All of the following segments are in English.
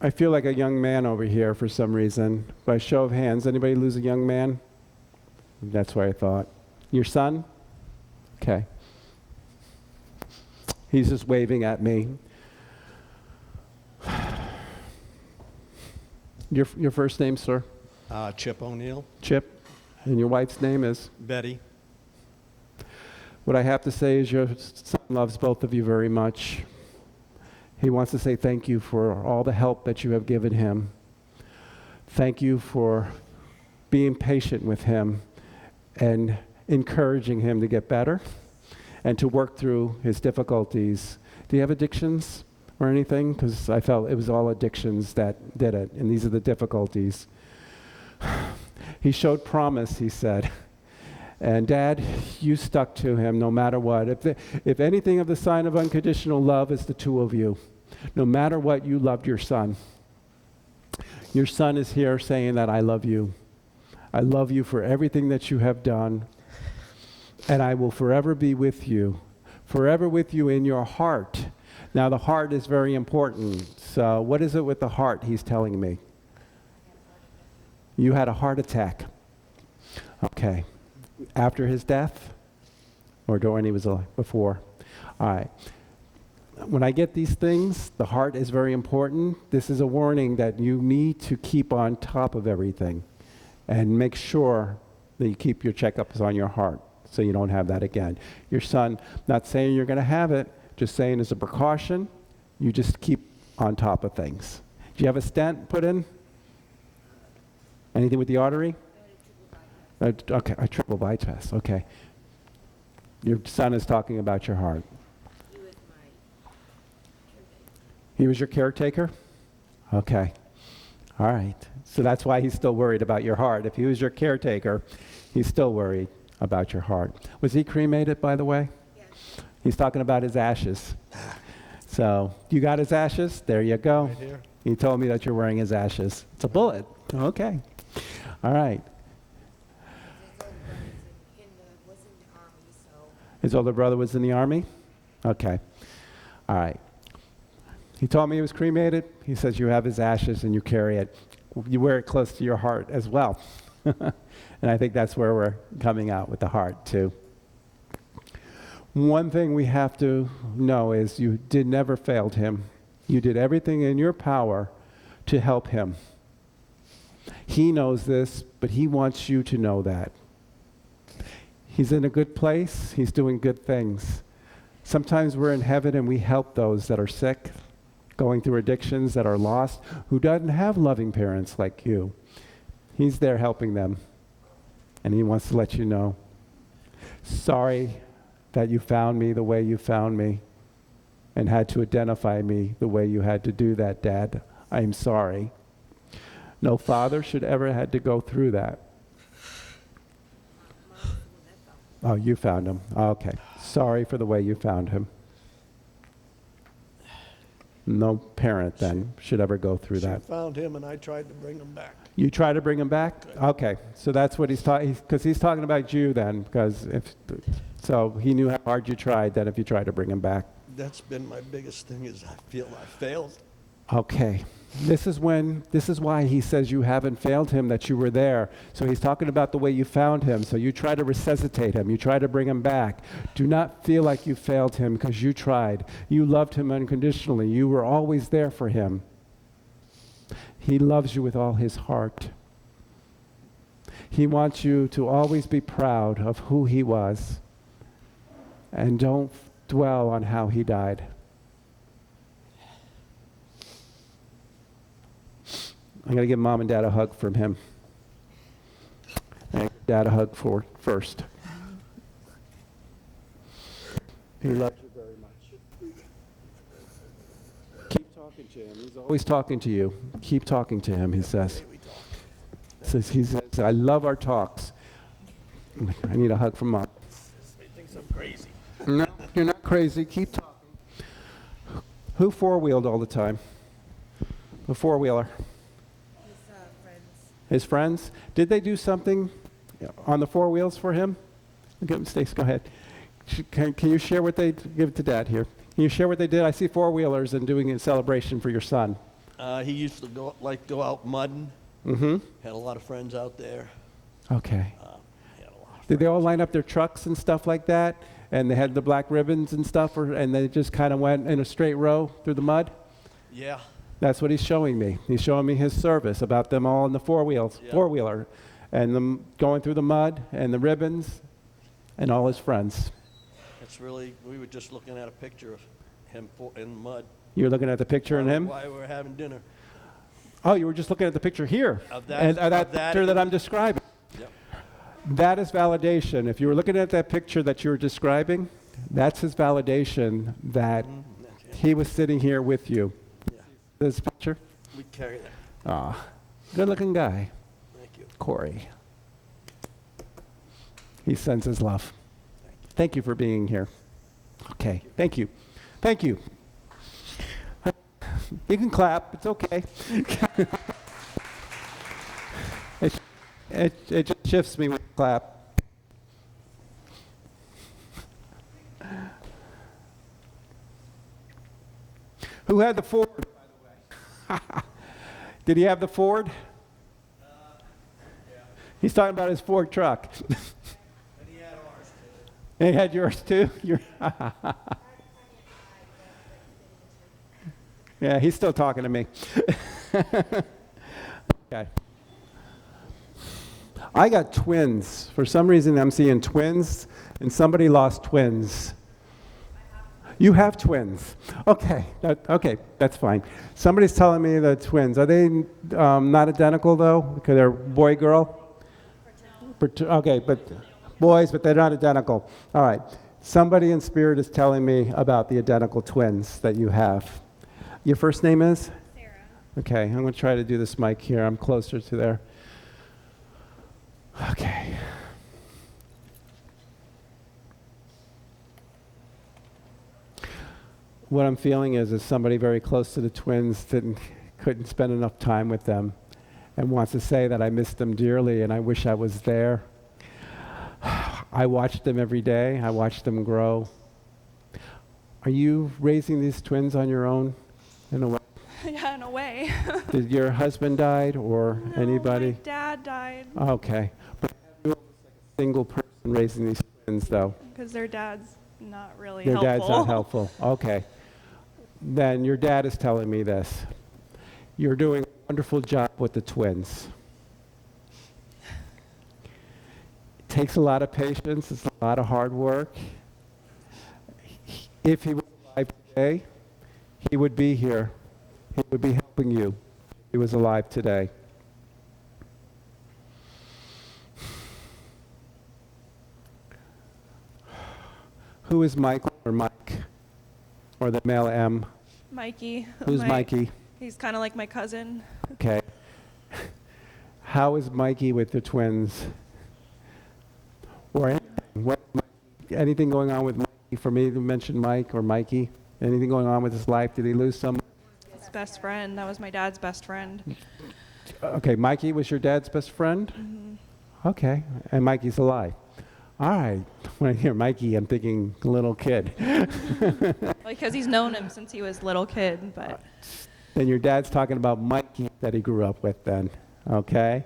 I feel like a young man over here for some reason. By show of hands, anybody lose a young man? That's what I thought. Your son? Okay. He's just waving at me. Your first name, sir? Chip O'Neill. Chip. And your wife's name is? Betty. What I have to say is your son loves both of you very much. He wants to say thank you for all the help that you have given him. Thank you for being patient with him and encouraging him to get better and to work through his difficulties. Do you have addictions or anything? Because I felt it was all addictions that did it, and these are the difficulties. He showed promise, he said. And Dad, you stuck to him no matter what. If anything of the sign of unconditional love is the two of you, no matter what, you loved your son. Your son is here saying that I love you. I love you for everything that you have done. And I will forever be with you. Forever with you in your heart. Now the heart is very important. So what is it with the heart he's telling me? You had a heart attack. Okay. After his death? Or when he was alive? Before? All right. When I get these things, the heart is very important. This is a warning that you need to keep on top of everything and make sure that you keep your checkups on your heart so you don't have that again. Your son, not saying you're going to have it, just saying as a precaution, you just keep on top of things. Do you have a stent put in? Anything with the artery? Okay, a triple bypass, okay. Your son is talking about your heart. He was your caretaker? Okay, all right. So that's why he's still worried about your heart. If he was your caretaker, he's still worried about your heart. Was he cremated, by the way? Yes. He's talking about his ashes. So, you got his ashes? There you go. Right here. He told me that you're wearing his ashes. It's a bullet. Okay. All right. His older brother was in the army? Okay. All right. He told me he was cremated. He says you have his ashes and you carry it. You wear it close to your heart as well. And I think that's where we're coming out with the heart too. One thing we have to know is you never failed him. You did everything in your power to help him. He knows this, but he wants you to know that. He's in a good place. He's doing good things. Sometimes we're in heaven and we help those that are sick, going through addictions, that are lost, who doesn't have loving parents like you. He's there helping them. And he wants to let you know, sorry that you found me the way you found me and had to identify me the way you had to do that, Dad. I'm sorry. No father should ever had to go through that. Oh, you found him. Okay. Sorry for the way you found him. No parent then should ever go through that. She found him and I tried to bring him back. You try to bring him back? Okay. So that's what he's talking, because he's talking about you then, because so he knew how hard you tried then if you tried to bring him back. That's been my biggest thing is I feel I failed. Okay. This is why he says you haven't failed him, that you were there. So he's talking about the way you found him. So you try to resuscitate him. You try to bring him back. Do not feel like you failed him because you tried. You loved him unconditionally. You were always there for him. He loves you with all his heart. He wants you to always be proud of who he was. And don't dwell on how he died. I'm going to give Mom and Dad a hug from him. And Dad a hug first. He loves you very much. Keep talking to him. He's always talking to you. Keep talking to him, he says. He says, I love our talks. I need a hug from Mom. He thinks I'm crazy. No, you're not crazy. Keep talking. Who four-wheeled all the time? The four-wheeler. His friends? Did they do something on the four wheels for him? Okay, Stace, go ahead. Can you share what they give it to Dad here? Can you share what they did? I see four-wheelers and doing a celebration for your son. He used to go out mudding. Mm-hmm. Had a lot of friends out there. Okay. He had a lot of Did they all line up their trucks and stuff like that? And they had the black ribbons and stuff, and they just kind of went in a straight row through the mud? Yeah. That's what he's showing me. He's showing me his service about them all in the Yeah. four-wheeler, and them going through the mud and the ribbons and all his friends. It's really, we were just looking at a picture of him in mud. You're looking at the picture in him? While we were having dinner. Oh, you were just looking at the picture here. Of that- and of that that picture that and- I'm describing. Yep. That is validation. If you were looking at that picture that you were describing, that's his validation that he was sitting here with you. Yeah. This picture? We carry that. Ah, good-looking guy, Thank you. Corey. He sends his love. Thank you for being here. Okay, thank you. Thank you. You can clap, it's okay. It just shifts me when you clap. Who had the Ford, by the way? Did he have the Ford? Yeah. He's talking about his Ford truck. And he had ours too. He had yours too? Yeah, he's still talking to me. Okay. I got twins. For some reason, I'm seeing twins, and somebody lost twins. You have twins. Okay, okay, that's fine. Somebody's telling me the twins. Are they not identical, though? Because they're boy, girl? Okay, but boys, but they're not identical. All right. Somebody in spirit is telling me about the identical twins that you have. Your first name is? Sarah. Okay, I'm going to try to do this mic here. I'm closer to there. Okay. What I'm feeling is somebody very close to the twins couldn't spend enough time with them and wants to say that I miss them dearly and I wish I was there. I watched them every day. I watched them grow. Are you raising these twins on your own in a way? Yeah, in a way. Did your husband died or No, anybody? my dad died Okay. But you're like a single person raising these twins, though. because their dad's not really Your helpful. dad's not helpful. Okay. Then your dad is telling me this. You're doing a wonderful job with the twins. It takes a lot of patience. It's a lot of hard work. If he was alive today, he would be here. He would be helping you if he was alive today. Who is Michael or Mike? Or the male M? Mikey. Who's Mikey? He's kind of like my cousin. Okay. How is Mikey with the twins? Or anything going on with Mikey? For me to mention Mike or Mikey? Anything going on with his life? Did he lose someone? His best friend. That was my dad's best friend. Okay, Mikey was your dad's best friend? Mm-hmm. Okay, and Mikey's alive. All right. When I hear Mikey, I'm thinking little kid. Because he's known him since he was a little kid, but Then your dad's talking about Mikey that he grew up with then, okay?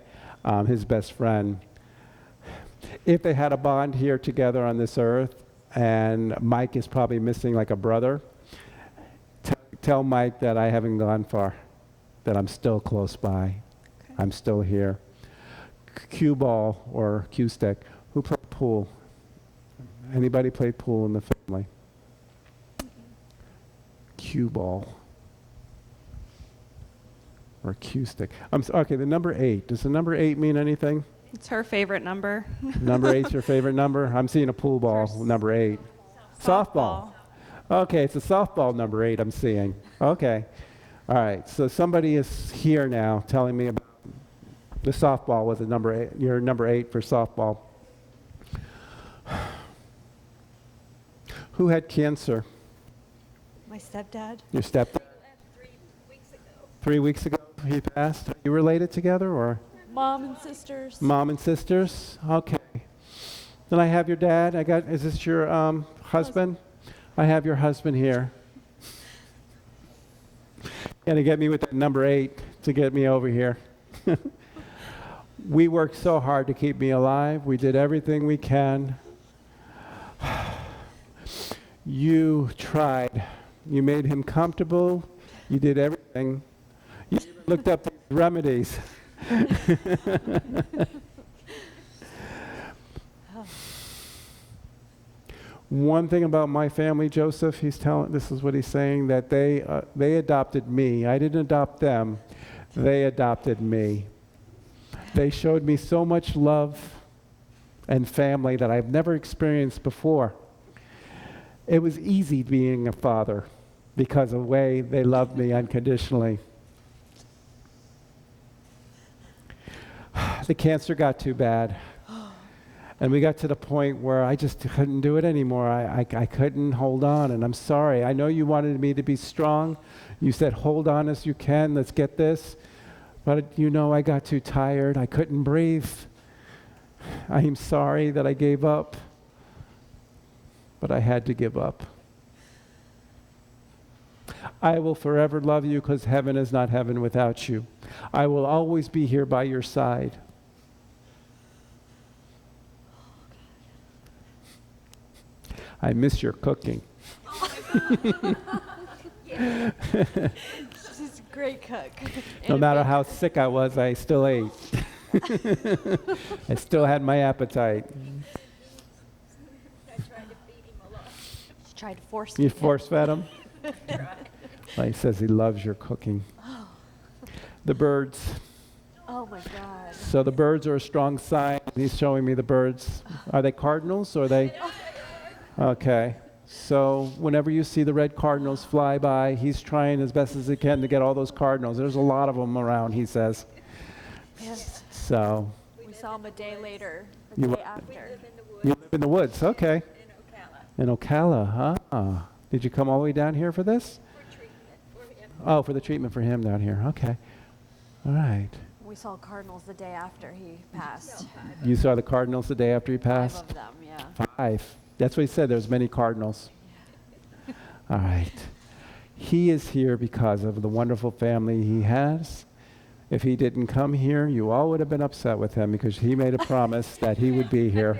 His best friend. If they had a bond here together on this earth, and Mike is probably missing like a brother, tell Mike that I haven't gone far, that I'm still close by. Okay. I'm still here. Cue ball or cue stick. Who played pool? Anybody played pool in the family? Cue ball. Or cue stick. Okay, the number 8. Does the number 8 mean anything? it's her favorite number. Number 8's your favorite number? I'm seeing a pool ball, number 8. Softball. Okay, it's a softball number 8 I'm seeing. Okay. All right, so somebody is here now telling me about the softball was a number 8. You're number 8 for softball. Who had cancer? My stepdad. Your stepdad? 3 weeks ago he passed. Are you related together or? Mom and sisters. Mom and sisters? Okay. Then I have your dad. Is this your husband? I have your husband here. And to get me with that number 8 to get me over here. We worked so hard to keep me alive. We did everything we can. You tried. You made him comfortable. You did everything. You looked up these remedies. One thing about my family, Joseph, this is what he's saying, that they adopted me. I didn't adopt them. They adopted me. They showed me so much love and family that I've never experienced before. It was easy being a father because of the way they loved me unconditionally. The cancer got too bad. And we got to the point where I just couldn't do it anymore. I couldn't hold on, and I'm sorry. I know you wanted me to be strong. You said, hold on as you can, let's get this. But you know, I got too tired. I couldn't breathe. I am sorry that I gave up. But I had to give up. I will forever love you because heaven is not heaven without you. I will always be here by your side. I miss your cooking. She's a great cook. No matter how sick I was, I still ate. I still had my appetite. She tried to force You me. force-fed him? Well, he says he loves your cooking. The birds. Oh my God. So the birds are a strong sign. He's showing me the birds. Are they cardinals or are they? Okay. So whenever you see the red cardinals fly by, he's trying as best as he can to get all those cardinals. There's a lot of them around, he says. Yes. So We saw him a day later, You the wa- day after. you live in the woods, okay. In Ocala, huh? Did you come all the way down here for this? Oh, for the treatment for him down here, okay. All right. We saw cardinals the day after he passed. You saw the cardinals the day after he 5 passed? of them, yeah. 5. That's what he said, there's many cardinals. All right. He is here because of the wonderful family he has. If he didn't come here, you all would have been upset with him because he made a promise that he would be here.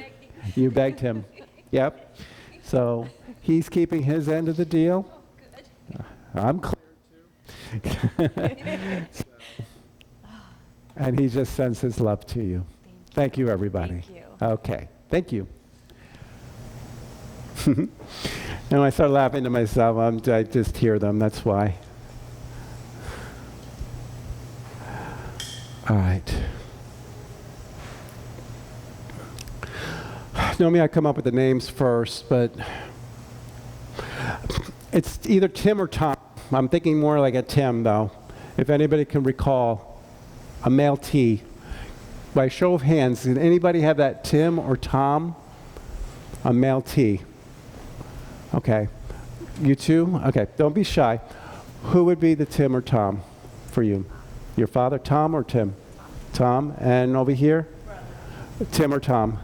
You begged him. Yep. So he's keeping his end of the deal. I'm clear too. And he just sends his love to you. Thank you, everybody. Thank you. Okay. Thank you. And when I start laughing to myself, I just hear them. That's why. All right. Normally I come up with the names first, but it's either Tim or Tom. I'm thinking more like a Tim, though. If anybody can recall, a male T. By show of hands, did anybody have that Tim or Tom? A male T. Okay. You two? Okay. Don't be shy. Who would be the Tim or Tom for you? Your father, Tom or Tim? Tom. And over here? Tim or Tom?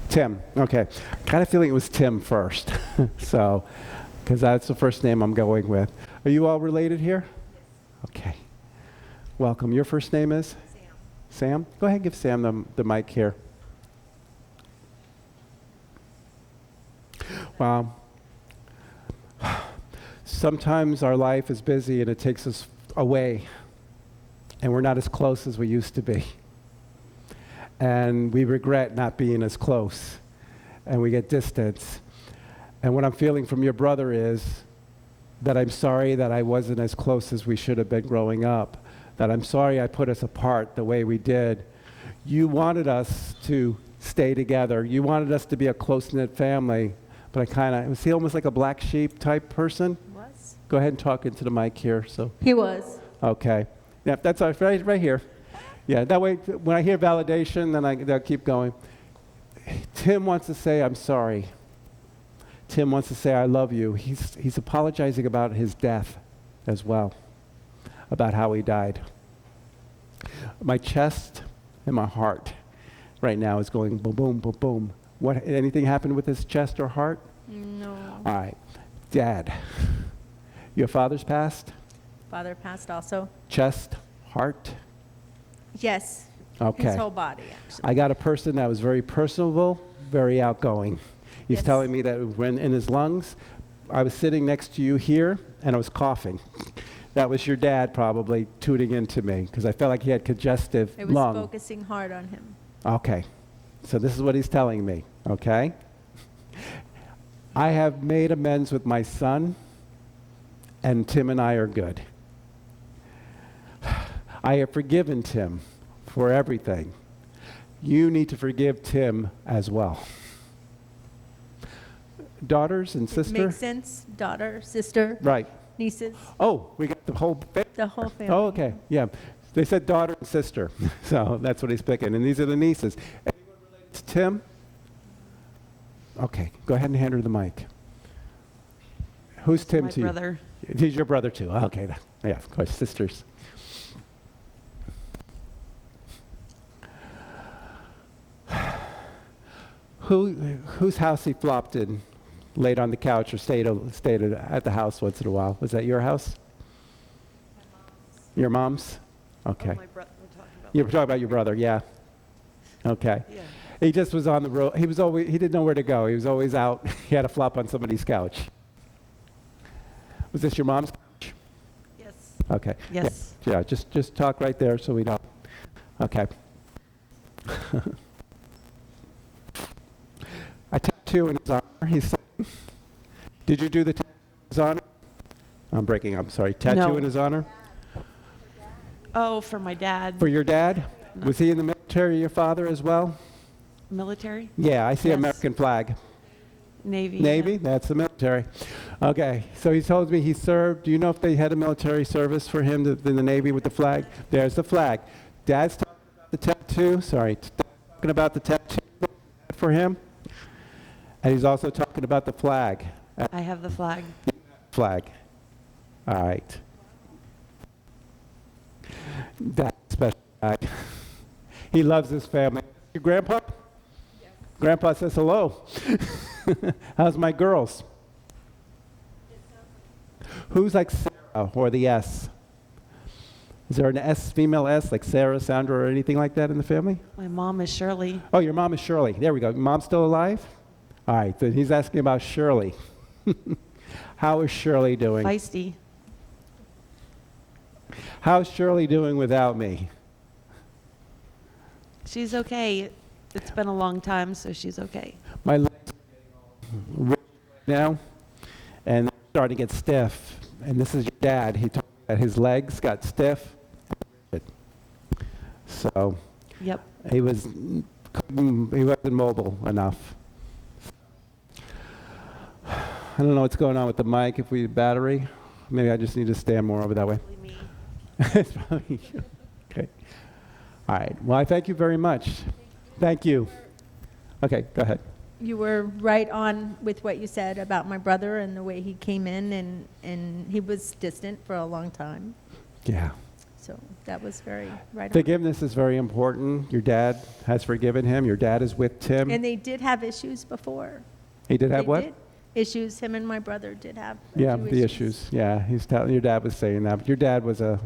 Tim. Okay. Kind of feeling it was Tim first. So, because that's the first name I'm going with. Are you all related here? Okay. Welcome. Your first name is? Sam? Go ahead and give Sam the mic here. Wow. Sometimes our life is busy and it takes us away, and we're not as close as we used to be. And we regret not being as close, and we get distance. And what I'm feeling from your brother is that I'm sorry that I wasn't as close as we should have been growing up, that I'm sorry I put us apart the way we did. You wanted us to stay together. You wanted us to be a close-knit family, but was he almost like a black sheep type person? Was? Go ahead and talk into the mic here. So. He was. Okay. Yeah, that's all right here. Yeah, that way when I hear validation, then they'll keep going. Tim wants to say, I'm sorry. Tim wants to say, I love you. He's apologizing about his death as well, about how he died. My chest and my heart right now is going boom, boom, boom, boom. Anything happened with his chest or heart? No. All right. Dad, your father's passed? Father passed also. Chest, heart? Yes. Okay. His whole body, actually. I got a person that was very personable, very outgoing. He's Yes. telling me that when in his lungs, I was sitting next to you here and I was coughing. That was your dad probably tuning into me because I felt like he had congestive It was lung. focusing hard on him. Okay. So this is what he's telling me, okay? I have made amends with my son, and Tim and I are good. I have forgiven Tim for everything. You need to forgive Tim as well. Daughters and sister? Makes sense? Daughter, sister, Right. nieces, Oh, we got the whole the whole family. Oh, okay. Yeah. They said daughter and sister. So that's what he's picking. And these are the nieces. Anyone related to Tim? Okay. Go ahead and hand her the mic. Who's Tim My to you? brother. He's your brother too. Okay. Yeah, of course, sisters. Whose house he flopped in, laid on the couch, or stayed at the house once in a while? Was that your house? Your mom's? Okay. Oh, my brother, we're talking about. You were talking about your brother, yeah. Okay. Yeah. He just was on the road. He didn't know where to go. He was always out. He had a flop on somebody's couch. Was this your mom's couch? Yes. Okay. Yes. Yeah, just talk right there so we know. Okay. A tattoo in his honor, he said. Did you do the tattoo in his honor? I'm sorry. Tattoo No. in his honor? Oh, for my dad. For your dad? Was he in the military, your father, as well? Military? Yeah, I see Yes. American flag. Navy. Navy? Yeah. That's the military. Okay, so he told me he served. Do you know if they had a military service for him in the Navy with the flag? There's the flag. Dad's talking about the tattoo. Sorry, Dad's talking about the tattoo for him. And he's also talking about the flag. I have the flag. Flag. All right. That's a special guy. He loves his family. Your grandpa? Yes. Grandpa says hello. How's my girls? Who's like Sarah or the S? Is there an S, female S, like Sarah, Sandra, or anything like that in the family? My mom is Shirley. Oh, your mom is Shirley. There we go. Mom's still alive? All right, so he's asking about Shirley. How is Shirley doing? Feisty. How's Shirley doing without me? She's okay. It's been a long time, so she's okay. My legs are getting all rigid now, and they're starting to get stiff. And this is your dad. He told me that his legs got stiff and rigid. So Yep. he wasn't mobile enough. I don't know what's going on with the mic. If we battery, maybe I just need to stand more over that way. Me. It's probably you. Okay. All right. Well, I thank you very much. Thank you. Okay, go ahead. You were right on with what you said about my brother and the way he came in, and he was distant for a long time. Yeah. So that was very right on. Forgiveness is very important. Your dad has forgiven him. Your dad is with Tim. And they did have issues before. He did have They what? did. Issues, him and my brother did have a Yeah, few the issues. Yeah, he's telling. Your dad was saying that. But your dad was a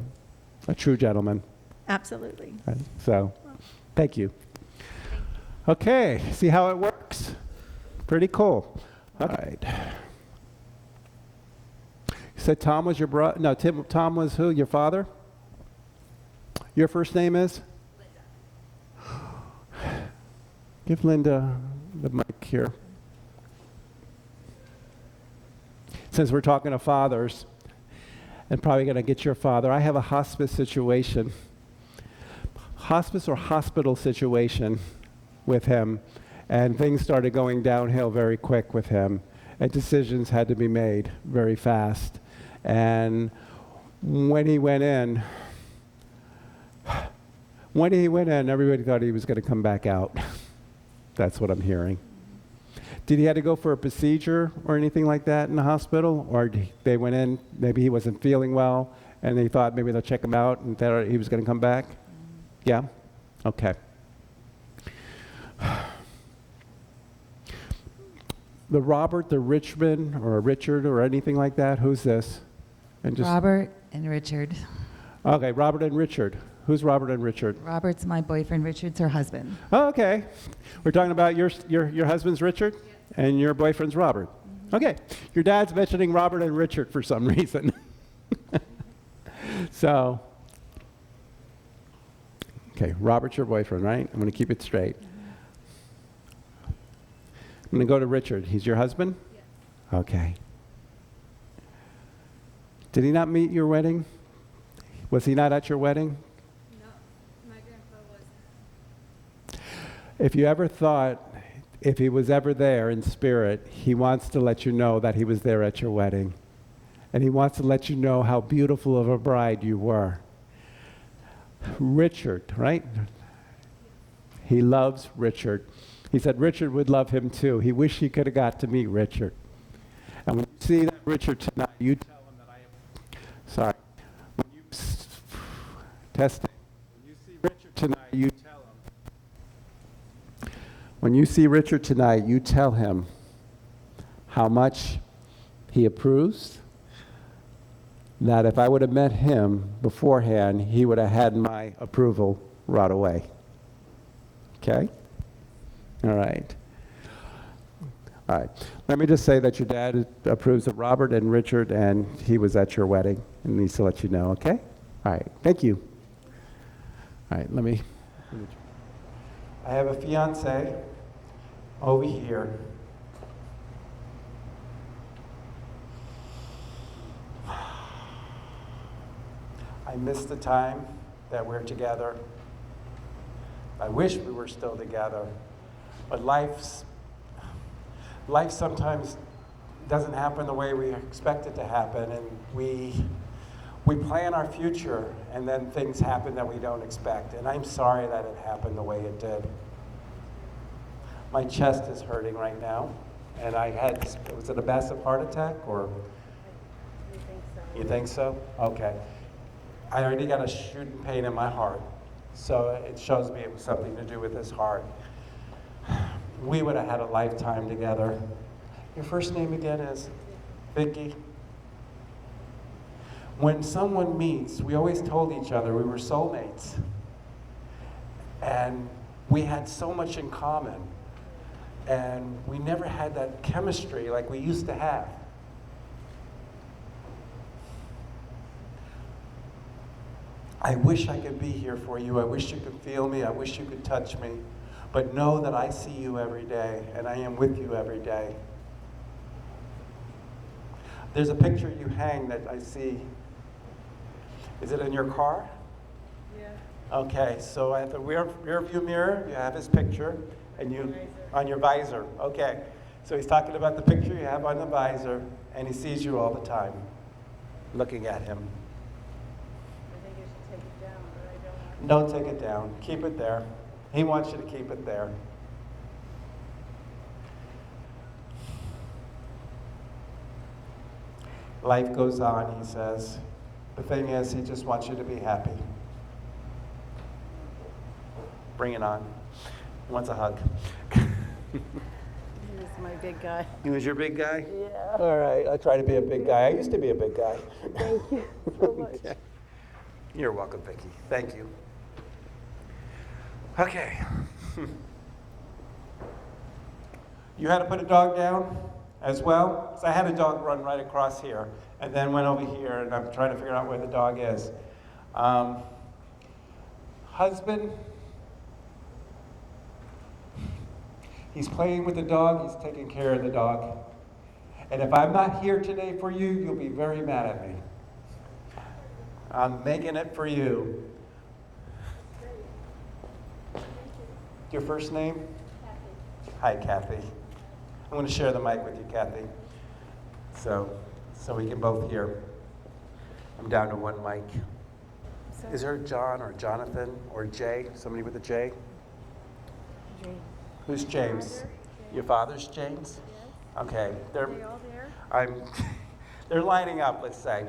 true gentleman. Absolutely. Right? So, thank you. Okay, see how it works? Pretty cool. All right. You said Tom was your brother? No, Tom was who? Your father? Your first name is? Linda. Give Linda the mic here. Since we're talking to fathers, and probably going to get your father, I have a hospice situation. Hospice or hospital situation with him, and things started going downhill very quick with him, and decisions had to be made very fast. And when he went in, everybody thought he was going to come back out. That's what I'm hearing. Did he have to go for a procedure or anything like that in the hospital? Or they went in, maybe he wasn't feeling well, and they thought maybe they'll check him out and thought he was going to come back? Yeah? Okay. The Richard or anything like that, who's this? And just Robert and Richard. Okay, Robert and Richard. Who's Robert and Richard? Robert's my boyfriend, Richard's her husband. Oh, okay. We're talking about your husband's Richard and your boyfriend's Robert. Okay. Your dad's mentioning Robert and Richard for some reason. So, okay, Robert's your boyfriend, right? I'm going to keep it straight. I'm going to go to Richard. He's your husband? Yes. Okay. Did he not meet your wedding? Was he not at your wedding? No, my grandpa was. If you ever thought, if he was ever there in spirit, he wants to let you know that he was there at your wedding. And he wants to let you know how beautiful of a bride you were. Richard, right? He loves Richard. He said Richard would love him too. He wished he could have got to meet Richard. And when you see that Richard tonight, you tell him that I am, sorry. When you, testing. When you see Richard tonight, you tell him. When you see Richard tonight, you tell him how much he approves, that if I would have met him beforehand, he would have had my approval right away. Okay? All right. All right. Let me just say that your dad approves of Robert and Richard, and he was at your wedding, and needs to let you know, okay? All right. Thank you. All right. Let me. I have a fiance over here. I miss the time that we're together. I wish we were still together, but life sometimes doesn't happen the way we expect it to happen, and we plan our future, and then things happen that we don't expect, and I'm sorry that it happened the way it did. My chest is hurting right now, and was it a massive heart attack, or? You think so? You think so? Okay. I already got a shooting pain in my heart, so it shows me it was something to do with his heart. We would have had a lifetime together. Your first name again is? Vicky. When someone meets, we always told each other we were soulmates. And we had so much in common. And we never had that chemistry like we used to have. I wish I could be here for you. I wish you could feel me. I wish you could touch me. But know that I see you every day, and I am with you every day. There's a picture you hang that I see. Is it in your car? Yeah. Okay, so at the rear view mirror, you have his picture, and you on your visor. Okay, so he's talking about the picture you have on the visor, and he sees you all the time, looking at him. I think you should take it down, but I don't want Don't take it down. Keep it there. He wants you to keep it there. Life goes on, he says. The thing is, he just wants you to be happy. Bring it on. He wants a hug. He's my big guy. He was your big guy? Yeah. All right, I try to be a big guy. I used to be a big guy. Thank you so much. Okay. You're welcome, Vicki. Thank you. Okay. You had to put a dog down as well? So I had a dog run right across here and then went over here, and I'm trying to figure out where the dog is. Husband, he's playing with the dog, he's taking care of the dog. And if I'm not here today for you, you'll be very mad at me. I'm making it for you. Your first name? Kathy. Hi, Kathy. I'm going to share the mic with you, Kathy, so we can both hear. I'm down to one mic. Is there John or Jonathan or Jay? Somebody with a J? James. Who's James? Your father's James? Yes. Okay. Are they all there? They're lining up, let's say.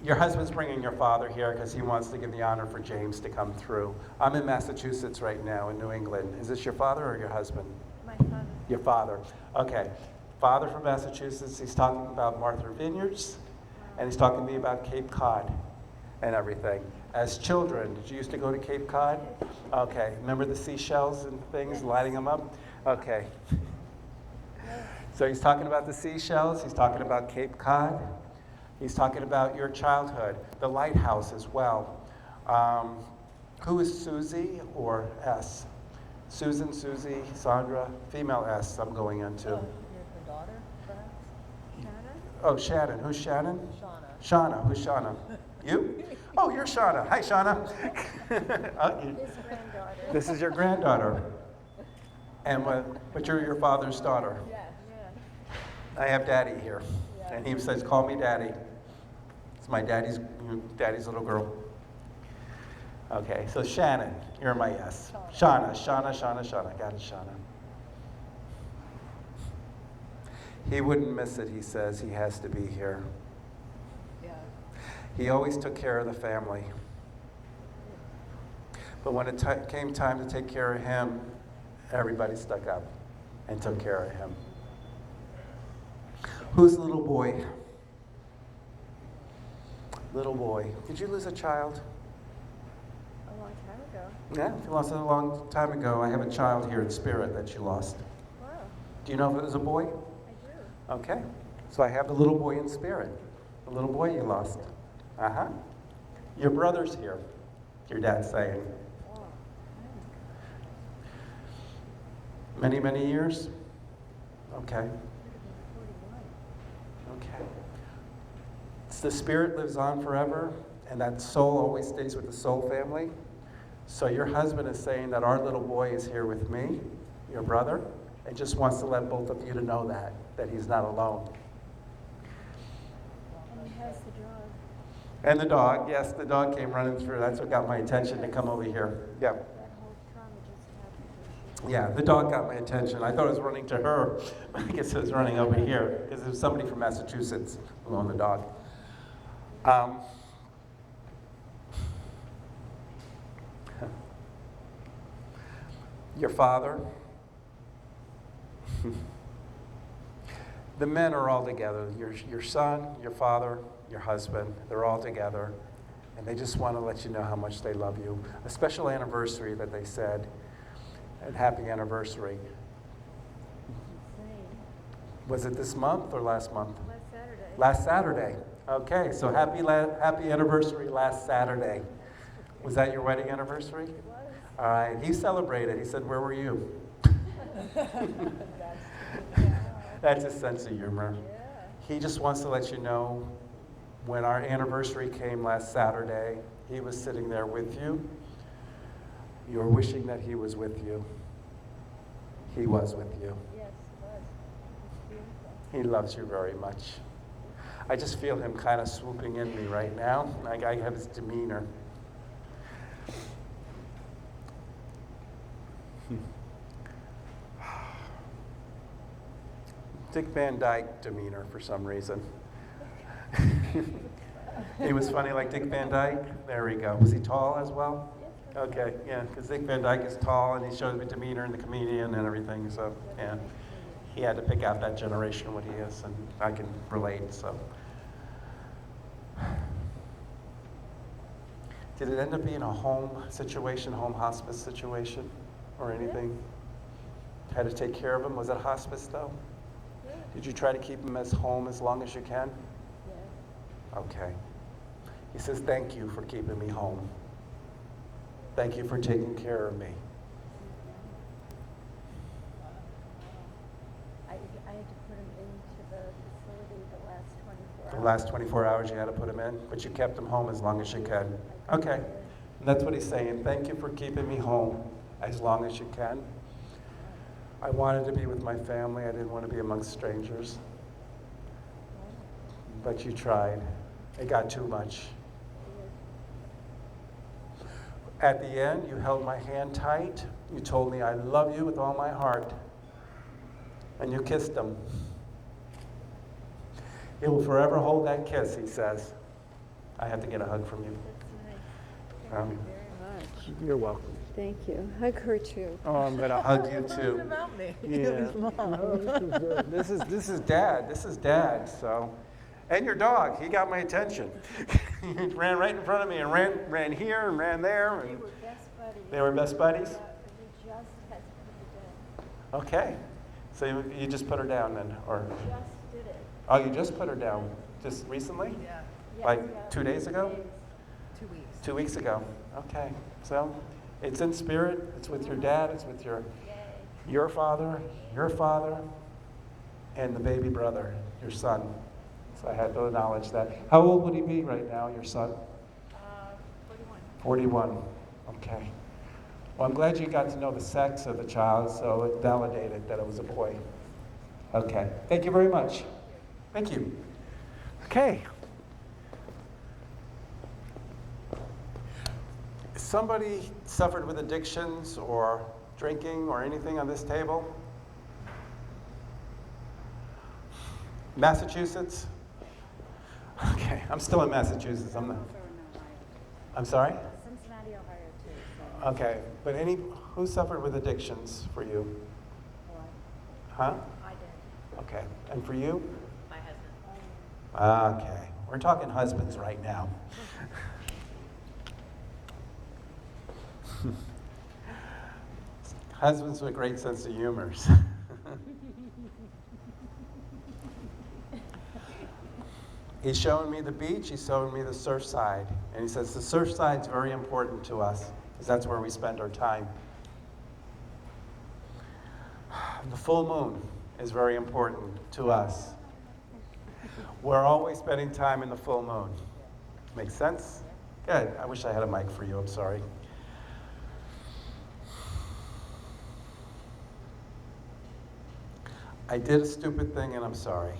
Your husband's bringing your father here because he wants to give the honor for James to come through. I'm in Massachusetts right now, in New England. Is this your father or your husband? My father. Your father. Okay. Father from Massachusetts. He's talking about Martha Vineyards. Wow. And he's talking to me about Cape Cod and everything. As children, did you used to go to Cape Cod? Okay, remember the seashells and things, lighting them up? Okay. So he's talking about the seashells, he's talking about Cape Cod, he's talking about your childhood, the lighthouse as well. Who is Susie or S? Susan, Susie, Sandra, female S I'm going into. Your daughter, perhaps? Oh, Shannon. Who's Shannon? Shauna. Who's Shauna? You? Oh, you're Shauna. Hi, Shauna. His granddaughter. This is your granddaughter. And but you're your father's daughter. Yeah. I have Daddy here, and he says, "Call me Daddy." It's my daddy's little girl. Okay, so Shannon, you're my yes. Shauna. Got it, Shauna. He wouldn't miss it, he says. He has to be here. Yeah. He always took care of the family. But when it came time to take care of him, everybody stuck up and took care of him. Who's the little boy? Little boy. Did you lose a child? A long time ago. Yeah, you lost it a long time ago. I have a child here in spirit that you lost. Wow. Do you know if it was a boy? I do. Okay. So I have the little boy in spirit. The little boy you lost. Uh-huh. Your brother's here, your dad's saying. Many, many years? Okay. Okay. The spirit lives on forever, and that soul always stays with the soul family. So your husband is saying that our little boy is here with me, your brother, and just wants to let both of you to know that he's not alone. And he has the dog. And the dog, yes, the dog came running through. That's what got my attention to come over here. Yeah. That whole trauma just happened. Yeah, the dog got my attention. I thought it was running to her, but I guess it was running over here because it was somebody from Massachusetts who owned the dog. Your father, the men are all together. Your son, your father, your husband, they're all together. And they just want to let you know how much they love you. A special anniversary that they said, and happy anniversary. Was it this month or last month? Last Saturday. Last Saturday. Okay, so happy anniversary last Saturday. Was that your wedding anniversary? It was. All right, he celebrated. He said, "Where were you?" That's his sense of humor. Yeah. He just wants to let you know when our anniversary came last Saturday, he was sitting there with you. You were wishing that he was with you. He was with you. Yes, it was. It's beautiful. He loves you very much. I just feel him kind of swooping in me right now. I have his demeanor. Dick Van Dyke demeanor for some reason. He was funny like Dick Van Dyke? There we go. Was he tall as well? Okay, yeah, because Dick Van Dyke is tall and he shows the demeanor and the comedian and everything, so yeah. He had to pick out that generation what he is, and I can relate, so. Did it end up being a home situation, home hospice situation, or anything? Had to take care of him? Was it hospice though? Yeah. Did you try to keep him as home as long as you can? Yeah. Okay. He says, "Thank you for keeping me home. Thank you for taking care of me." I had to put him into the facility the last 24 hours. The last 24 hours you had to put him in, but you kept him home as long as you can. Okay. That's what he's saying. Thank you for keeping me home as long as you can. I wanted to be with my family. I didn't want to be amongst strangers. But you tried. It got too much. At the end, you held my hand tight. You told me, "I love you with all my heart." And you kissed him. He will forever hold that kiss, he says. I have to get a hug from you. That's nice. Thank you very much. You're welcome. Thank you. Hug her too. Oh, I'm going to hug you too. About me. Yeah. It was Mom. This is Dad. This is Dad. So And your dog, he got my attention. He ran right in front of me and ran here and ran there. And they were best buddies? Okay. So you just put her down then? Or? Just did it. Oh, you just put her down? Just recently? Yeah. Like 2 days ago? 2 weeks. 2 weeks ago. Okay. So it's in spirit. It's with your dad. It's with your father, and the baby brother, your son. So I had to acknowledge that. How old would he be right now, your son? 41. 41. Okay. Well, I'm glad you got to know the sex of the child, so it validated that it was a boy. Okay. Thank you very much. Thank you. Okay. Somebody suffered with addictions or drinking or anything on this table? Massachusetts? Okay, I'm still in Massachusetts. I'm sorry? Cincinnati, Ohio, too. Okay, but who suffered with addictions for you? Huh? I did. Okay, and for you? My husband. Okay, we're talking husbands right now. Husbands with a great sense of humor. He's showing me the beach, he's showing me the surf side. And he says the surf side's very important to us, because that's where we spend our time. The full moon is very important to us. We're always spending time in the full moon. Make sense? Good. I wish I had a mic for you, I'm sorry. I did a stupid thing and I'm sorry.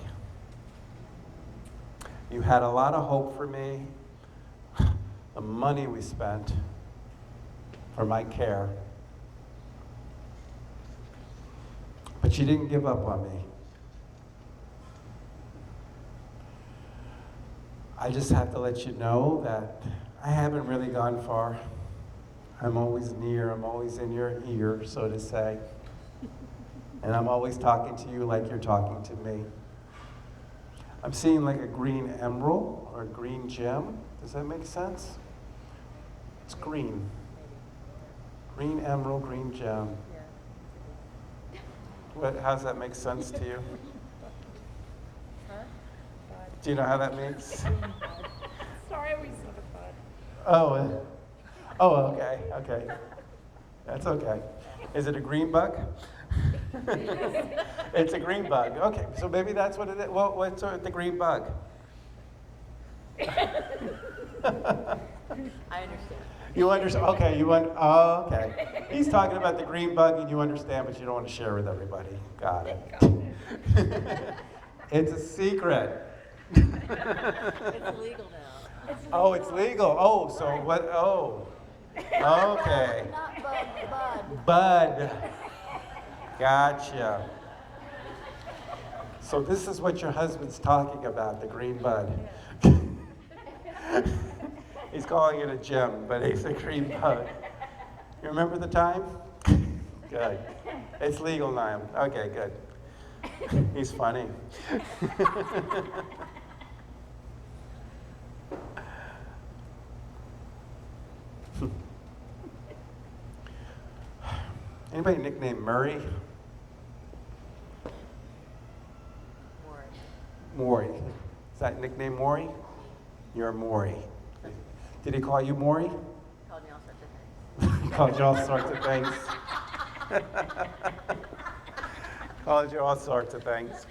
You had a lot of hope for me. The money we spent for my care. But you didn't give up on me. I just have to let you know that I haven't really gone far. I'm always near, I'm always in your ear, so to say. And I'm always talking to you like you're talking to me. I'm seeing like a green emerald or a green gem. Does that make sense? It's green. Green emerald, green gem. How does that make sense to you? Do you know how that makes? Sorry, we said the Oh, okay, okay. That's okay. Is it a green bug? It's a green bug. Okay, so maybe that's what it is. Well, what's the green bug? I understand. You understand? Okay, oh, okay. He's talking about the green bug and you understand, but you don't want to share with everybody. Got it. It's a secret. It's legal now. Oh, it's legal. Oh, so what? Oh, okay. Not bud, bud. Bud. Gotcha. So this is what your husband's talking about, the green bud. He's calling it a gem, but it's a green bud. You remember the time? Good. It's legal now. Okay, good. He's funny. Anybody nicknamed Murray? Maury. Is that nickname Maury? You're Maury. Did he call you Maury? Called me all sorts of things. He called you all sorts of things. Called you all sorts of things.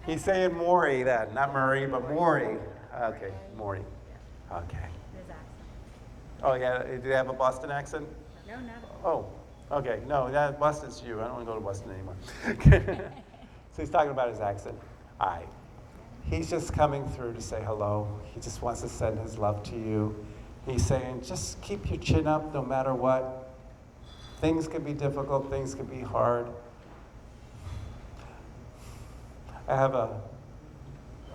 He's saying Maury then, not Murray, but Maury. Okay, Maury. Okay. His accent. Oh yeah, did he have a Boston accent? No, not at all. Oh, okay. No, that Boston's you. I don't want to go to Boston anymore. So he's talking about his accent. All right. He's just coming through to say hello. He just wants to send his love to you. He's saying, just keep your chin up no matter what. Things can be difficult, things can be hard. I have a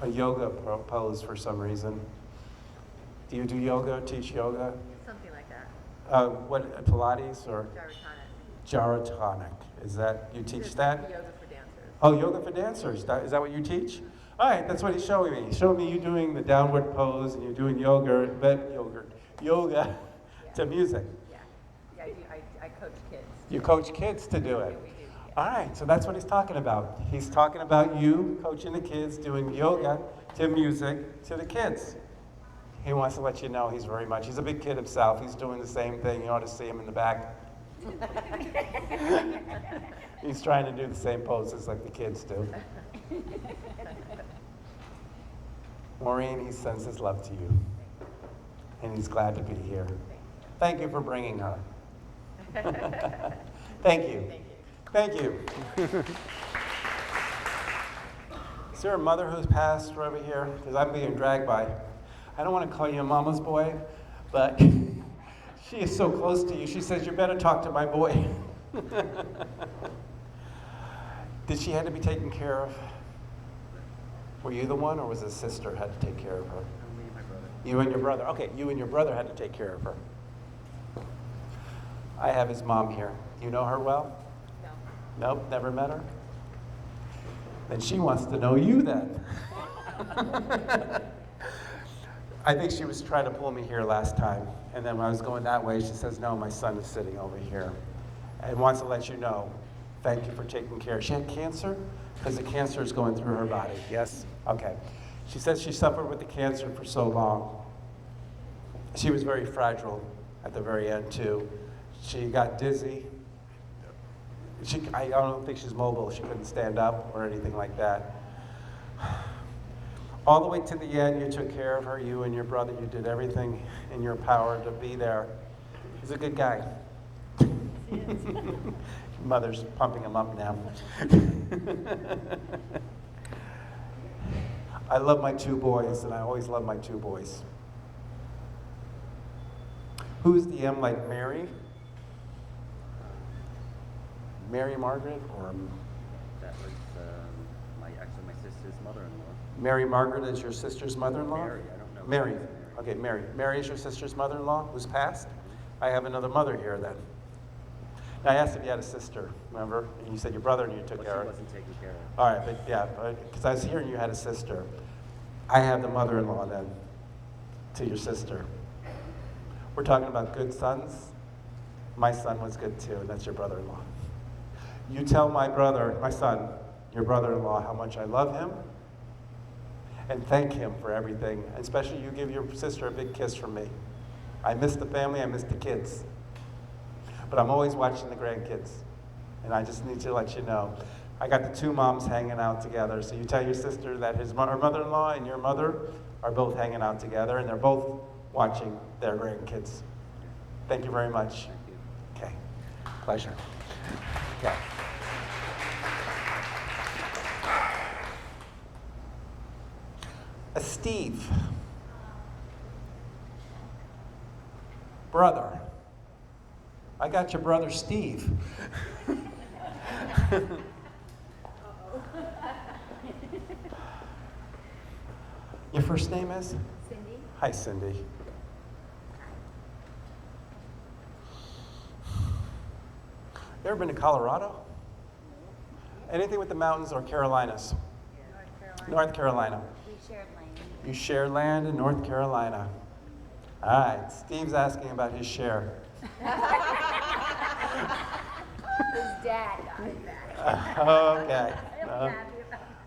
yoga pose for some reason. Do you do yoga, teach yoga? Something like that. What, Pilates or? Gyrotonic. Gyrotonic. Is that, you teach that? Yoga for dancers. Oh, yoga for dancers. Is that what you teach? All right, that's what he's showing me. He's showing me you doing the downward pose and you're doing yoga to music. Yeah, I coach kids. You coach kids to do it. All right, so that's what he's talking about. He's talking about you coaching the kids, doing yoga to music to the kids. He wants to let you know he's a big kid himself. He's doing the same thing. You ought to see him in the back. He's trying to do the same poses like the kids do. Maureen, he sends his love to you. And he's glad to be here. Thank you for bringing her. Thank you. Thank you. Is there a mother who's passed over here? Because I'm being dragged by. I don't want to call you a mama's boy, but she is so close to you. She says, you better talk to my boy. Did she have to be taken care of? Were you the one, or was his sister had to take care of her? Me and my brother. You and your brother. Okay, you and your brother had to take care of her. I have his mom here. You know her well? No. Nope, never met her? Then she wants to know you then. I think she was trying to pull me here last time. And then when I was going that way, she says, no, my son is sitting over here. And wants to let you know, thank you for taking care. She had cancer? Because the cancer is going through her body, yes? Okay. She says she suffered with the cancer for so long. She was very fragile at the very end, too. She got dizzy. I don't think she's mobile. She couldn't stand up or anything like that. All the way to the end, you took care of her, you and your brother. You did everything in your power to be there. He's a good guy. Mother's pumping him up now. I love my two boys, and I always love my two boys. Who's the M like Mary? Mary Margaret, or That was my sister's mother-in-law. Mary Margaret is your sister's mother-in-law? Mary, I don't know. Mary. Okay, Mary. Mary is your sister's mother-in-law who's passed? I have another mother here then. Now, I asked if you had a sister, remember? And you said your brother and you took care of She her. wasn't taken care of. All right, but yeah, because I was hearing you had a sister. I have the mother-in-law then to your sister. We're talking about good sons. My son was good too, and that's your brother-in-law. You tell my brother, my son, your brother-in-law, how much I love him and thank him for everything. And especially you give your sister a big kiss from me. I miss the family, I miss the kids. But I'm always watching the grandkids. And I just need to let you know. I got the two moms hanging out together. So you tell your sister that her mother-in-law and your mother are both hanging out together, and they're both watching their grandkids. Thank you very much. Okay. Pleasure. Okay. Steve. Brother. I got your brother Steve. Your first name is? Cindy. Hi, Cindy. You ever been to Colorado? Anything with the mountains or Carolinas? North Carolina. We shared land. You share land in North Carolina. All right, Steve's asking about his share. His dad got it back. Okay. I'm happy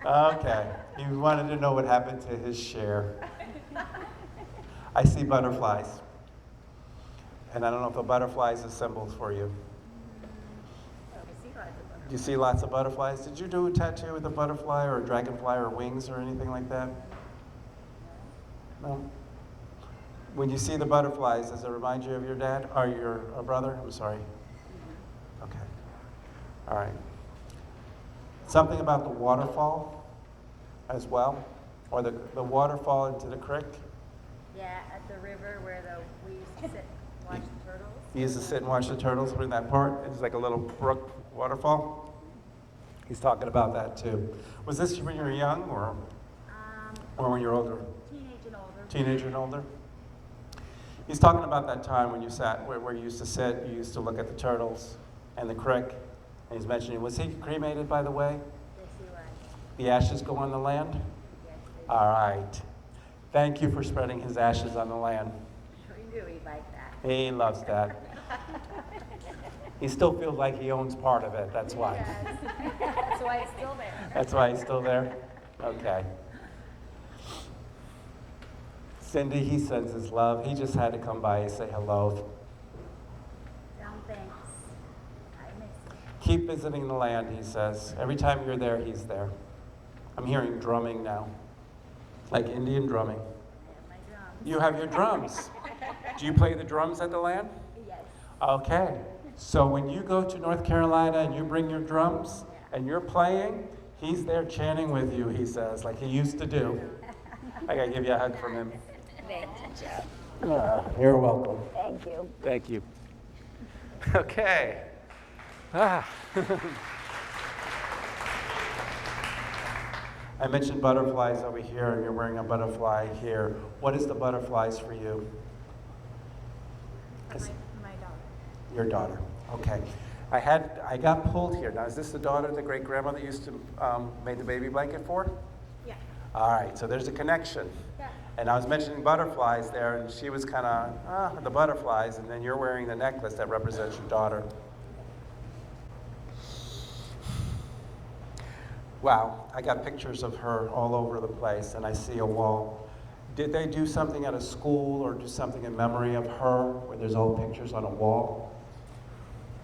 about Okay. He wanted to know what happened to his share. I see butterflies. And I don't know if a butterfly is a symbol for you. Do you see lots of butterflies? Did you do a tattoo with a butterfly or a dragonfly or wings or anything like that? No? When you see the butterflies, does it remind you of your dad or your brother? I'm sorry. Okay. All right. Something about the waterfall as well? Or the waterfall into the creek? Yeah, at the river where we used to sit and watch the turtles. You used to sit and watch the turtles in that part? It's like a little brook waterfall? He's talking about that too. Was this when you were young or when you were older? Teenage and older. Teenager and older? He's talking about that time when you sat, where you used to sit, you used to look at the turtles and the creek. And he's mentioning, was he cremated, by the way? Yes, he was. The ashes go on the land? Yes. All right. Thank you for spreading his ashes on the land. We knew he'd like that. He loves that. He still feels like he owns part of it, that's why. Yes. That's why it's still there. That's why he's still there? Okay. Cindy, he sends his love. He just had to come by and say hello. Thanks. I miss you. Keep visiting the land, he says. Every time you're there, he's there. I'm hearing drumming now, like Indian drumming. I have my drums. You have your drums. Do you play the drums at the land? Yes. Okay. So when you go to North Carolina and you bring your drums and you're playing, he's there chanting with you, he says, like he used to do. I gotta give you a hug from him. Thank you, Joe. You're welcome. Thank you. Thank you. Okay. I mentioned butterflies over here, and you're wearing a butterfly here. What is the butterflies for you? My daughter. Your daughter. Okay. I got pulled here. Now, is this the daughter the great grandmother used to made the baby blanket for? Yeah. All right. So there's a connection. Yeah. And I was mentioning butterflies there, and she was kind of the butterflies, and then you're wearing the necklace that represents your daughter. Wow, I got pictures of her all over the place, and I see a wall. Did they do something at a school or do something in memory of her where there's old pictures on a wall?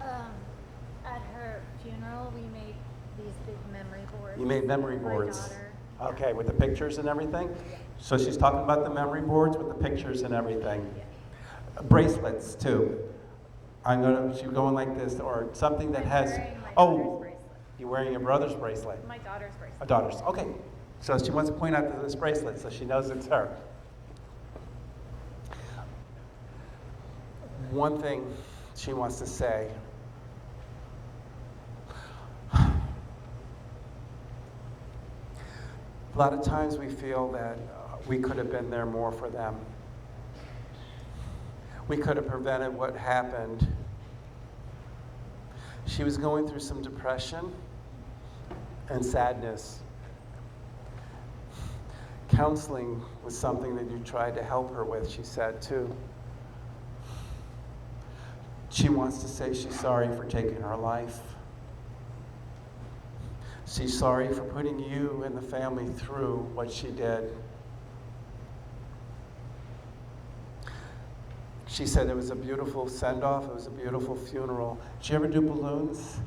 At her funeral, we made these big memory boards. You made memory My boards. daughter. Okay, with the pictures and everything? So she's talking about the memory boards with the pictures and everything. Bracelets, too. She's going like this, or something that has, you're wearing your brother's bracelet. My daughter's bracelet. A daughter's, okay. So she wants to point out this bracelet so she knows it's her. One thing she wants to say. A lot of times we feel that we could have been there more for them. We could have prevented what happened. She was going through some depression and sadness. Counseling was something that you tried to help her with, she said, too. She wants to say she's sorry for taking her life. She's sorry for putting you and the family through what she did. She said it was a beautiful send-off, it was a beautiful funeral. Did you ever do balloons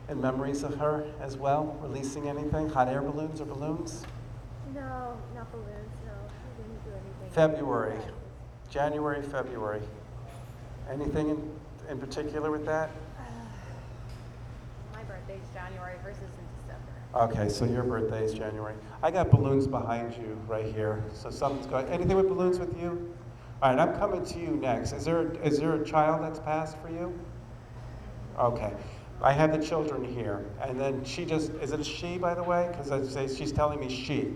and memories of her as well? Releasing anything? Hot air balloons or balloons? No, not balloons, no. We didn't do anything. February. January, February. Anything in particular with that? My birthday's January, hers is in December. Okay, so your birthday is January. I got balloons behind you right here. So something's going. Anything with balloons with you? All right, I'm coming to you next. Is there a child that's passed for you? Okay. I have the children here. And then she just, is it a she, by the way? Because I say she's telling me she.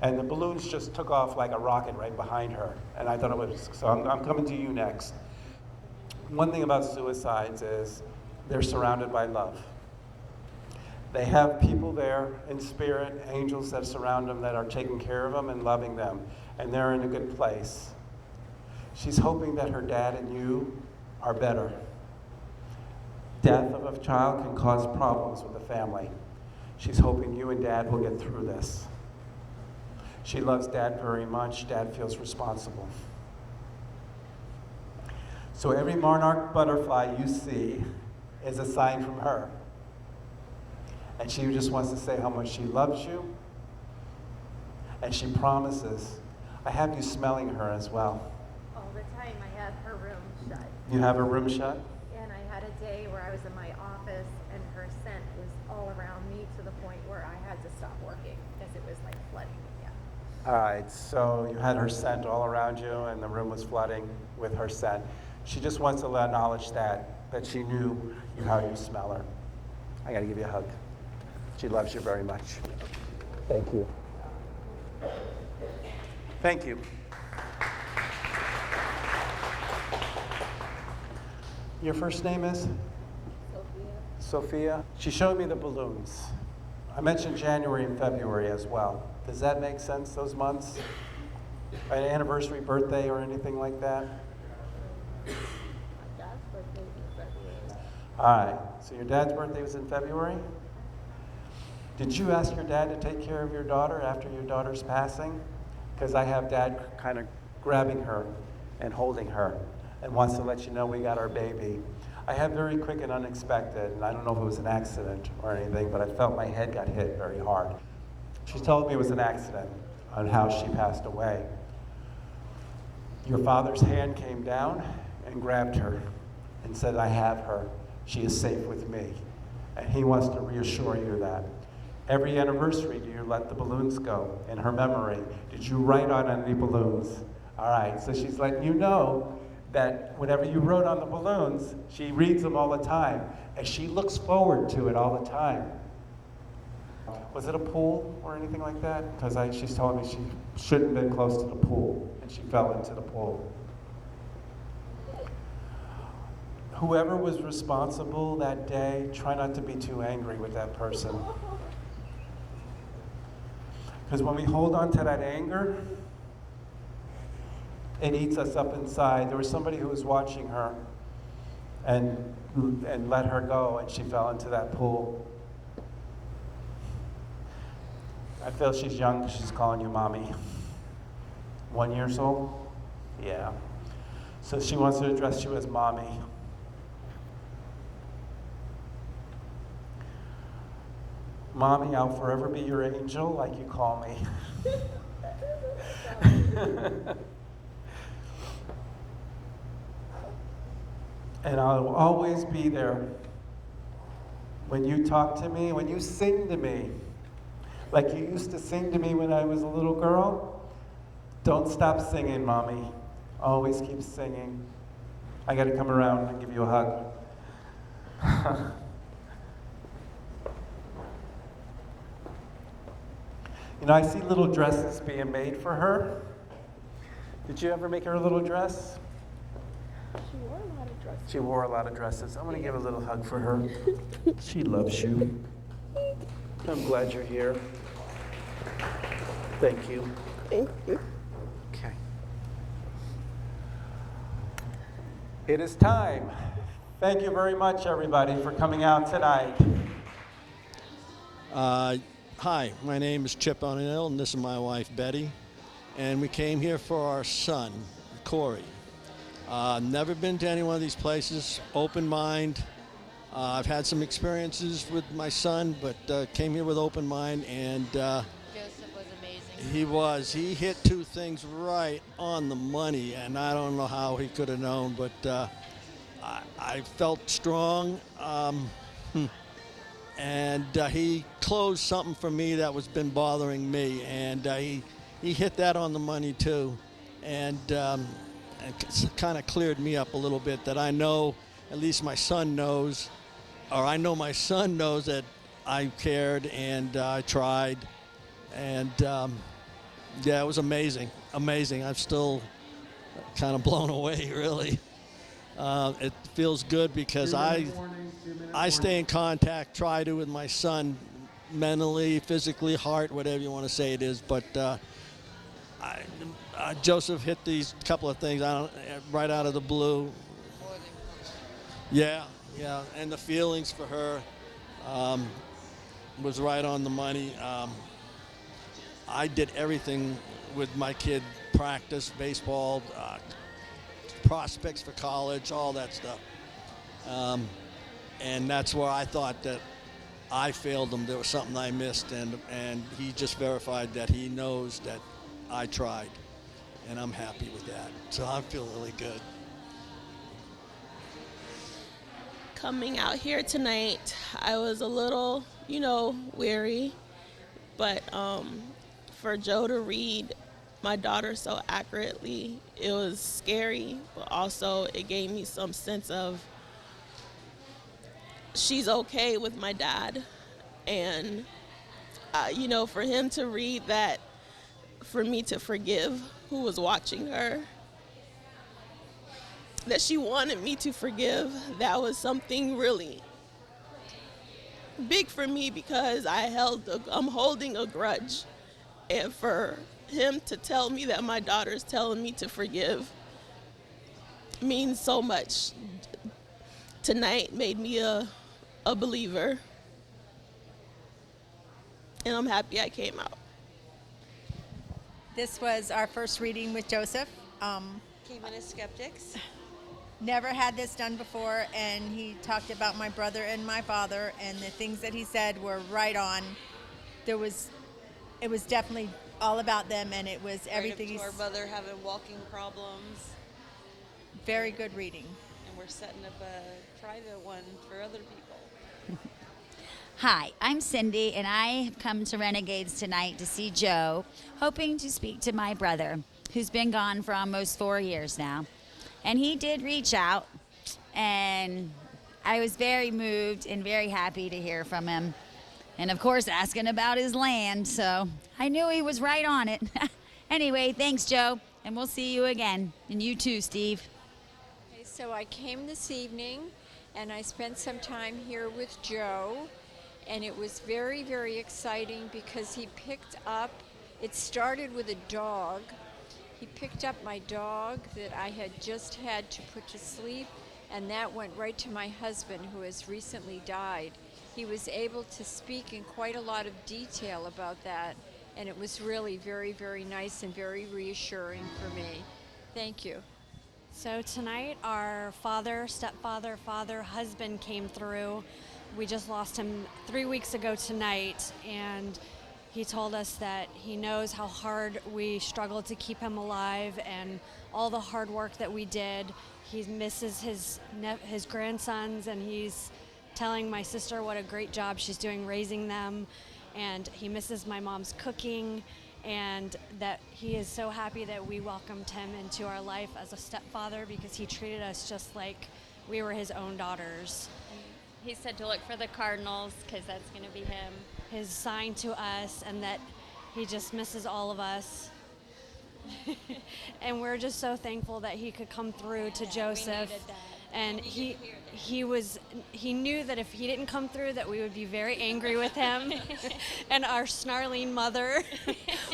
And the balloons just took off like a rocket right behind her. And I thought it was, so I'm coming to you next. One thing about suicides is they're surrounded by love. They have people there in spirit, angels that surround them that are taking care of them and loving them. And they're in a good place. She's hoping that her dad and you are better. Death of a child can cause problems with the family. She's hoping you and Dad will get through this. She loves Dad very much. Dad feels responsible. So every monarch butterfly you see is a sign from her. And she just wants to say how much she loves you. And she promises. I have you smelling her as well. All the time, I had her room shut. You have her room shut? And I had a day where I was in my office and her scent was all around me to the point where I had to stop working because it was like flooding. Yeah. All right, so you had her scent all around you and the room was flooding with her scent. She just wants to acknowledge that she knew how you smell her. I gotta give you a hug. She loves you very much. Thank you. Thank you. Your first name is? Sophia. She showed me the balloons. I mentioned January and February as well. Does that make sense, those months? An anniversary, birthday, or anything like that? All right, so your dad's birthday was in February? Did you ask your dad to take care of your daughter after your daughter's passing? Because I have dad kind of grabbing her and holding her and wants to let you know we got our baby. I had very quick and unexpected, and I don't know if it was an accident or anything, but I felt my head got hit very hard. She told me it was an accident on how she passed away. Your father's hand came down and grabbed her and said, I have her. She is safe with me. And he wants to reassure you that. Every anniversary, do you let the balloons go in her memory? Did you write on any balloons? All right, so she's letting you know that whatever you wrote on the balloons, she reads them all the time, and she looks forward to it all the time. Was it a pool or anything like that? Because she's telling me she shouldn't have been close to the pool, and she fell into the pool. Whoever was responsible that day, try not to be too angry with that person. Because when we hold on to that anger, it eats us up inside. There was somebody who was watching her and let her go, and she fell into that pool. I feel she's young because she's calling you mommy. 1 year old? Yeah. So she wants to address you as mommy. Mommy, I'll forever be your angel like you call me. And I'll always be there when you talk to me, when you sing to me, like you used to sing to me when I was a little girl. Don't stop singing, Mommy. Always keep singing. I got to come around and give you a hug. You know, I see little dresses being made for her. Did you ever make her a little dress? She wore a lot of dresses. She wore a lot of dresses. I want to give a little hug for her. She loves you. I'm glad you're here. Thank you. Thank you. Okay. It is time. Thank you very much, everybody, for coming out tonight. Hi, my name is Chip O'Neill, and this is my wife, Betty. And we came here for our son, Corey. Never been to any one of these places, open mind. I've had some experiences with my son, but came here with open mind, and Joseph was amazing. He hit two things right on the money, and I don't know how he could have known, but I felt strong. And he closed something for me that was been bothering me, and he hit that on the money too, and kind of cleared me up a little bit, that I know, at least my son knows, or I know my son knows that I cared and I tried, and yeah, it was amazing. I'm still kind of blown away, really. It feels good because I stay in contact, try to, with my son, mentally, physically, heart, whatever you want to say it is. But Joseph hit these couple of things right out of the blue. Yeah, and the feelings for her was right on the money. I did everything with my kid, practice, baseball, prospects for college, all that stuff. And that's where I thought that I failed him. There was something I missed, and he just verified that he knows that I tried, and I'm happy with that. So I feel really good. Coming out here tonight, I was a little, weary, but for Joe to read my daughter so accurately, it was scary, but also it gave me some sense of she's okay with my dad. And, for him to read that, for me to forgive who was watching her, that she wanted me to forgive, that was something really big for me, because I'm holding a grudge. And for him to tell me that my daughter is telling me to forgive means so much. Tonight made me a believer. And I'm happy I came out. This was our first reading with Joseph. Came in as skeptics. Never had this done before, and he talked about my brother and my father, and the things that he said were right on. It was definitely all about them, and it was everything. Right up to our mother having walking problems, Very good reading. and we're setting up a private one for other people. Hi, I'm Cindy, and I have come to Renegades tonight to see Joe, hoping to speak to my brother, who's been gone for almost 4 years now. And he did reach out, and I was very moved and very happy to hear from him. And of course, asking about his land, so I knew he was right on it. Anyway, thanks, Joe, and we'll see you again. And you too, Steve. Okay, so I came this evening, and I spent some time here with Joe, and it was very, very exciting because he picked up, it started with a dog. He picked up my dog that I had just had to put to sleep, and that went right to my husband, who has recently died. He was able to speak in quite a lot of detail about that, and it was really very, very nice and very reassuring for me. Thank you. So tonight, our father, stepfather, father, husband came through. We just lost him 3 weeks ago tonight, and he told us that he knows how hard we struggled to keep him alive and all the hard work that we did. He misses his grandsons, and he's telling my sister what a great job she's doing raising them. And he misses my mom's cooking, and that he is so happy that we welcomed him into our life as a stepfather, because he treated us just like we were his own daughters. He said to look for the cardinals because that's going to be him. His sign to us, and that he just misses all of us. And we're just so thankful that he could come through to Joseph. And he knew that if he didn't come through, that we would be very angry with him, and our snarling mother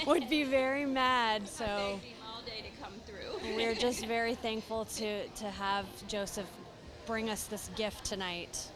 would be very mad. So I begged him all day to come through. we're just very thankful to have Joseph bring us this gift tonight.